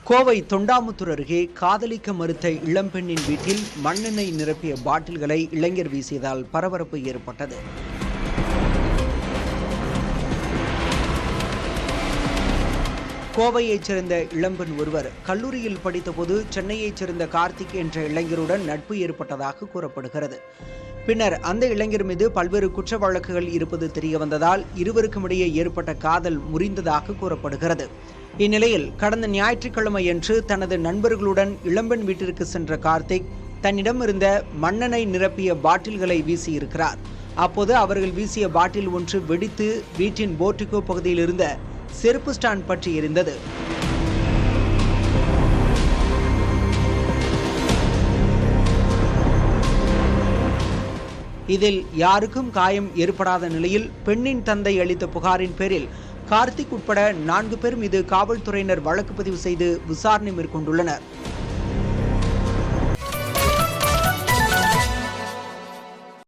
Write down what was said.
கோவை தொண்டாமுத்தூர் அருகே காதலிக்க மறுத்த இளம்பெண்ணின் வீட்டில் மண்ணெண்ணெய் நிரப்பிய பாட்டில்களை இளைஞர் வீசியதால் பரபரப்பு ஏற்பட்டது. கோவையைச் சேர்ந்த இளம்பெண் ஒருவர் கல்லூரியில் படித்தபோது சென்னையைச் சேர்ந்த கார்த்திக் என்ற இளைஞருடன் நட்பு ஏற்பட்டதாக கூறப்படுகிறது. பின்னர் அந்த இளைஞர் மீது பல்வேறு குற்ற வழக்குகள் இருப்பது தெரியவந்ததால் இருவருக்கும் இடையே ஏற்பட்ட காதல் முறிந்ததாக கூறப்படுகிறது. இந்நிலையில் கடந்த ஞாயிற்றுக்கிழமையன்று தனது நண்பர்களுடன் இளம்பெண் வீட்டிற்கு சென்ற கார்த்திக் தன்னிடம் இருந்த மண்ணெண்ணெய் நிரப்பிய பாட்டில்களை வீசியிருக்கிறார். அப்போது அவர்கள் வீசிய பாட்டில் ஒன்று வெடித்து வீட்டின் போர்டிகோ பகுதியில் இருந்த செருப்பு ஸ்டாண்ட் பற்றி எரிந்தது. இதில் யாருக்கும் காயம் ஏற்படாத நிலையில் பெண்ணின் தந்தை அளித்த புகாரின் பேரில் கார்த்திக் உட்பட 4 பேர் மீது காவல்துறையினர் வழக்கு பதிவு செய்து விசாரணை மேற்கொண்டுள்ளனர்.